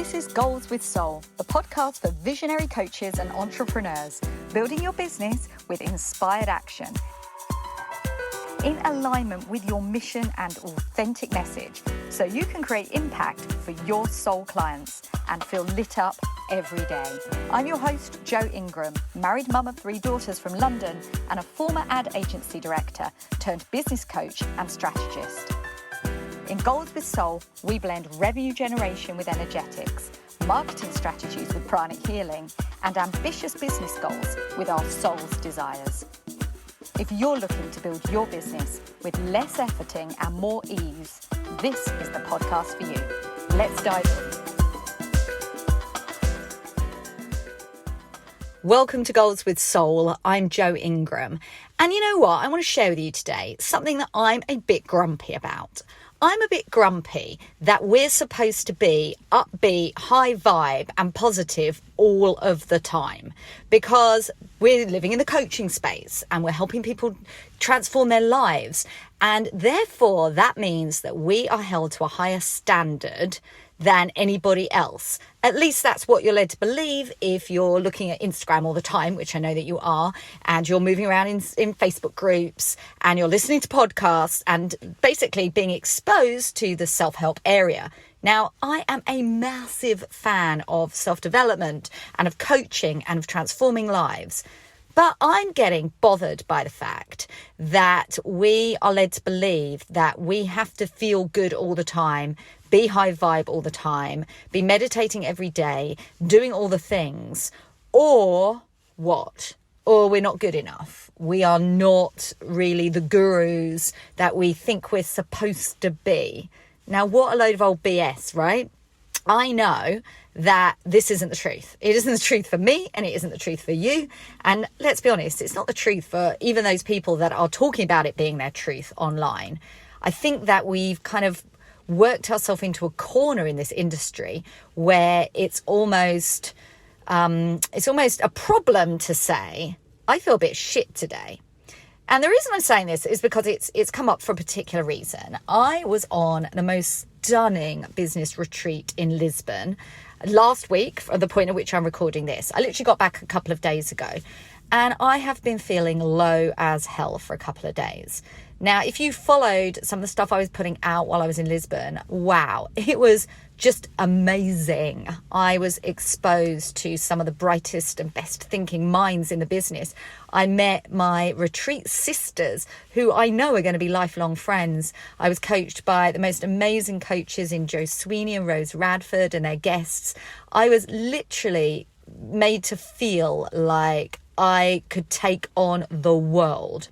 This is Goals with Soul, the podcast for visionary coaches and entrepreneurs, building your business with inspired action. In alignment with your mission and authentic message, so you can create impact for your soul clients and feel lit up every day. I'm your host, Jo Ingram, married mum of 3 daughters from London and a former ad agency director turned business coach and strategist. In Goals with Soul, we blend revenue generation with energetics, marketing strategies with pranic healing, and ambitious business goals with our soul's desires. If you're looking to build your business with less efforting and more ease, this is the podcast for you. Let's dive in. Welcome to Goals with Soul. I'm Jo Ingram. And you know what? I want to share with you today something that I'm a bit grumpy about. I'm a bit grumpy that we're supposed to be upbeat, high vibe and positive all of the time because we're living in the coaching space and we're helping people transform their lives. And therefore, that means that we are held to a higher standard than anybody else. At least that's what you're led to believe if you're looking at Instagram all the time, which I know that you are, and you're moving around in Facebook groups and you're listening to podcasts and basically being exposed to the self-help area. Now, I am a massive fan of self-development and of coaching and of transforming lives. But I'm getting bothered by the fact that we are led to believe that we have to feel good all the time, be high vibe all the time, be meditating every day, doing all the things, or what? Or we're not good enough. We are not really the gurus that we think we're supposed to be. Now, what a load of old BS, right? I know that this isn't the truth. It isn't the truth for me and it isn't the truth for you. And let's be honest, it's not the truth for even those people that are talking about it being their truth online. I think that we've kind of worked ourselves into a corner in this industry where it's almost a problem to say, I feel a bit shit today. And the reason I'm saying this is because it's come up for a particular reason. I was on the most stunning business retreat in Lisbon last week, at the point at which I'm recording this. I literally got back a couple of days ago and I have been feeling low as hell for a couple of days. Now, if you followed some of the stuff I was putting out while I was in Lisbon, wow, it was just amazing. I was exposed to some of the brightest and best thinking minds in the business. I met my retreat sisters, who I know are going to be lifelong friends. I was coached by the most amazing coaches in Jo Sweeney and Rose Radford and their guests. I was literally made to feel like I could take on the world.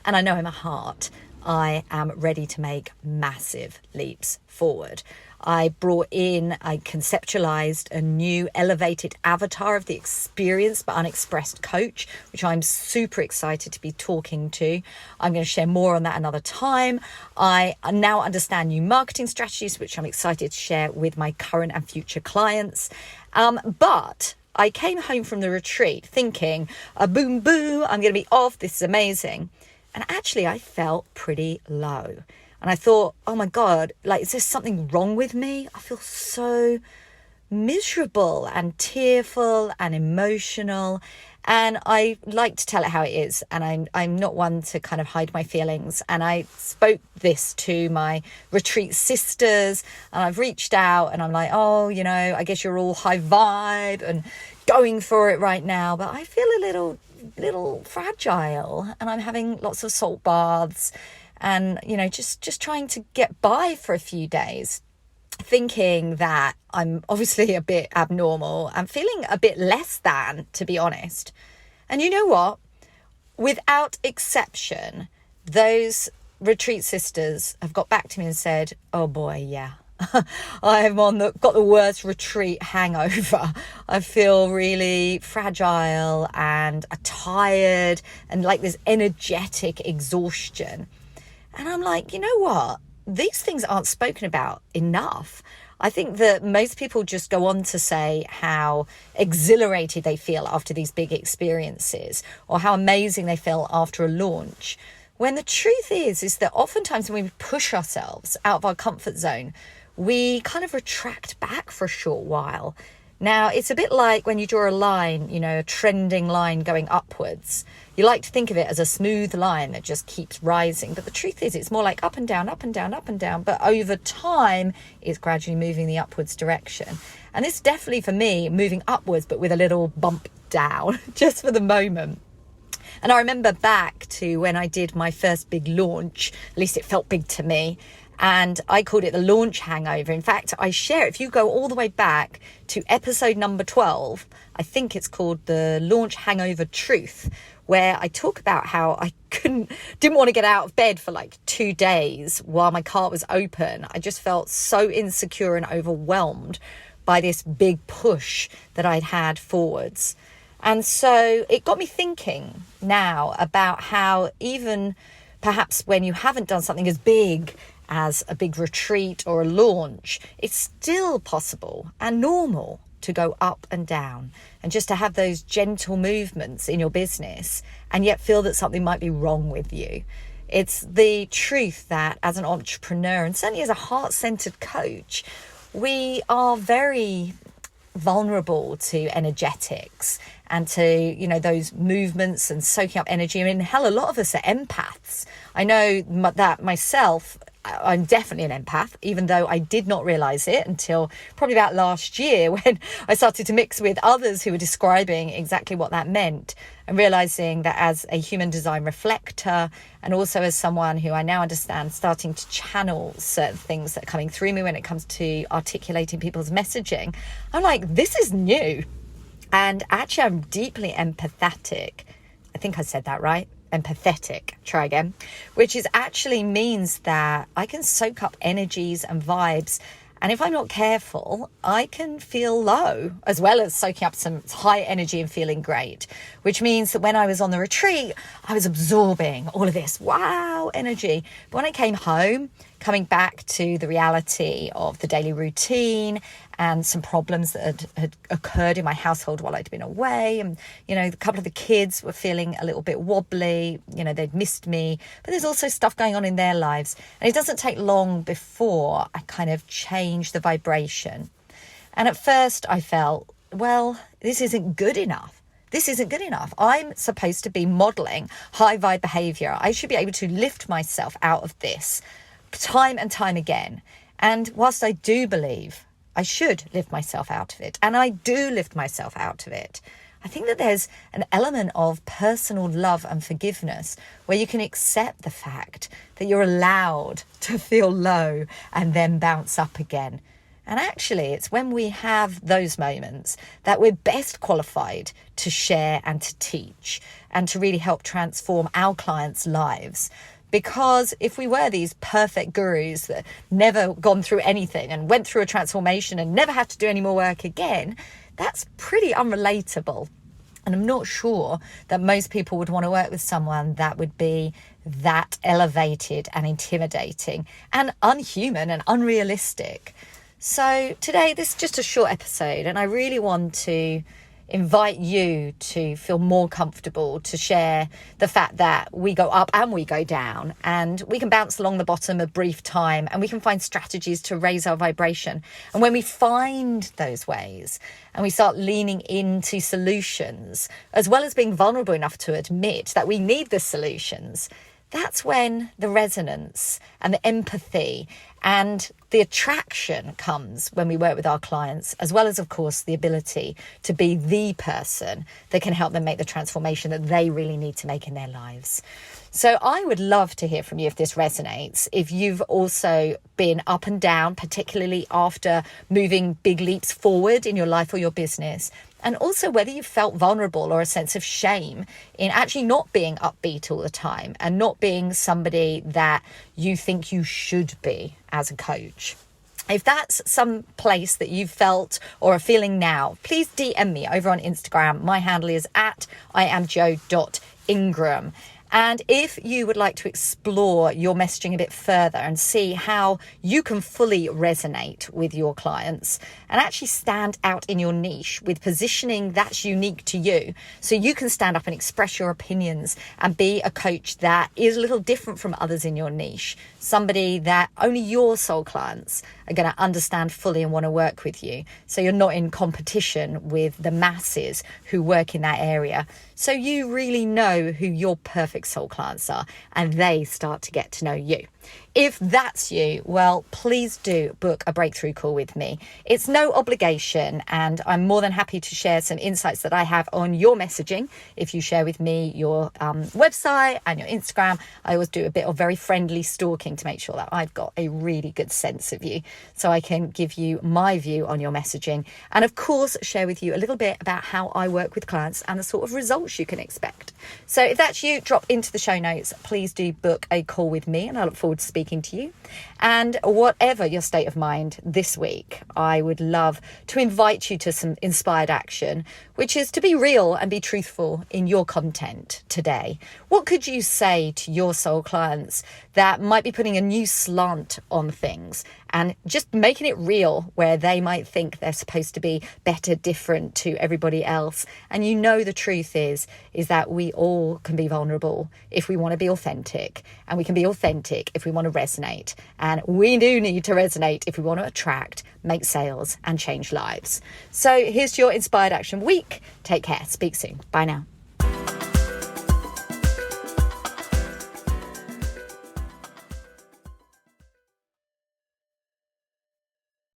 And I know in my heart, I am ready to make massive leaps forward. I conceptualized a new elevated avatar of the experienced but unexpressed coach, which I'm super excited to be talking to. I'm going to share more on that another time. I now understand new marketing strategies, which I'm excited to share with my current and future clients. But I came home from the retreat thinking, boom, boom, I'm going to be off. This is amazing. And actually, I felt pretty low. And I thought, oh my God, like, is there something wrong with me? I feel so miserable and tearful and emotional. And I like to tell it how it is. And I'm not one to kind of hide my feelings. And I spoke this to my retreat sisters and I've reached out and I'm like, oh, you know, I guess you're all high vibe and going for it right now. But I feel a little fragile and I'm having lots of salt baths and, you know, just trying to get by for a few days, thinking that I'm obviously a bit abnormal. I'm feeling a bit less than, to be honest. And you know what? Without exception, those retreat sisters have got back to me and said, oh boy, yeah. I've got the worst retreat hangover. I feel really fragile and tired and like this energetic exhaustion. And I'm like, you know what? These things aren't spoken about enough. I think that most people just go on to say how exhilarated they feel after these big experiences or how amazing they feel after a launch. When the truth is that oftentimes when we push ourselves out of our comfort zone, we kind of retract back for a short while. Now, it's a bit like when you draw a line, a trending line going upwards. You like to think of it as a smooth line that just keeps rising. But the truth is, it's more like up and down, up and down, up and down. But over time, it's gradually moving the upwards direction. And this definitely, for me, moving upwards, but with a little bump down, just for the moment. And I remember back to when I did my first big launch, at least it felt big to me. And I called it the launch hangover. In fact, I share it. If you go all the way back to episode number 12, I think it's called the launch hangover truth, where I talk about how I didn't want to get out of bed for like 2 days while my car was open. I just felt so insecure and overwhelmed by this big push that I'd had forwards. And so it got me thinking now about how even perhaps when you haven't done something as big as a big retreat or a launch, it's still possible and normal to go up and down and just to have those gentle movements in your business and yet feel that something might be wrong with you. It's the truth that as an entrepreneur and certainly as a heart-centered coach, we are very vulnerable to energetics and to, those movements and soaking up energy. I mean, hell, a lot of us are empaths. I know that myself. I'm definitely an empath, even though I did not realize it until probably about last year when I started to mix with others who were describing exactly what that meant, and realizing that as a human design reflector and also as someone who I now understand starting to channel certain things that are coming through me when it comes to articulating people's messaging, I'm like, this is new. And actually, I'm deeply empathetic. I think I said that right. Empathetic, try again, which is actually means that I can soak up energies and vibes. And if I'm not careful, I can feel low as well as soaking up some high energy and feeling great, which means that when I was on the retreat, I was absorbing all of this wow energy. But when I came home, coming back to the reality of the daily routine and some problems that had occurred in my household while I'd been away. And, a couple of the kids were feeling a little bit wobbly. They'd missed me. But there's also stuff going on in their lives. And it doesn't take long before I kind of change the vibration. And at first I felt, well, this isn't good enough. This isn't good enough. I'm supposed to be modeling high vibe behavior. I should be able to lift myself out of this time and time again. And whilst I do believe I should lift myself out of it, and I do lift myself out of it, I think that there's an element of personal love and forgiveness where you can accept the fact that you're allowed to feel low and then bounce up again. And actually, it's when we have those moments that we're best qualified to share and to teach and to really help transform our clients' lives. Because if we were these perfect gurus that never gone through anything and went through a transformation and never had to do any more work again, that's pretty unrelatable. And I'm not sure that most people would want to work with someone that would be that elevated and intimidating and unhuman and unrealistic. So today, this is just a short episode, and I really want to invite you to feel more comfortable to share the fact that we go up and we go down, and we can bounce along the bottom a brief time, and we can find strategies to raise our vibration. And when we find those ways and we start leaning into solutions, as well as being vulnerable enough to admit that we need the solutions, that's when the resonance and the empathy and the attraction comes when we work with our clients, as well as, of course, the ability to be the person that can help them make the transformation that they really need to make in their lives. So I would love to hear from you if this resonates, if you've also been up and down, particularly after moving big leaps forward in your life or your business, and also whether you felt vulnerable or a sense of shame in actually not being upbeat all the time and not being somebody that you think you should be as a coach. If that's some place that you've felt or are feeling now, please DM me over on Instagram. My handle is @IamJo.Ingram. And if you would like to explore your messaging a bit further and see how you can fully resonate with your clients and actually stand out in your niche with positioning that's unique to you, so you can stand up and express your opinions and be a coach that is a little different from others in your niche, somebody that only your soul clients are going to understand fully and want to work with you, so you're not in competition with the masses who work in that area, so you really know who your perfect soul clients are and they start to get to know you. If that's you, well, please do book a breakthrough call with me. It's no obligation, and I'm more than happy to share some insights that I have on your messaging. If you share with me your website and your Instagram, I always do a bit of very friendly stalking to make sure that I've got a really good sense of you, so I can give you my view on your messaging, and of course share with you a little bit about how I work with clients and the sort of results you can expect. So if that's you, drop into the show notes. Please do book a call with me, and I look forward to speaking to you. And whatever your state of mind this week, I would love to invite you to some inspired action, which is to be real and be truthful in your content today. What could you say to your soul clients that might be putting a new slant on things and just making it real, where they might think they're supposed to be better, different to everybody else? And you know, the truth is that we all can be vulnerable if we want to be authentic, and we can be authentic if we want to resonate, and we do need to resonate if we want to attract, make sales and change lives. So here's your inspired action week. Take care. Speak soon. Bye now.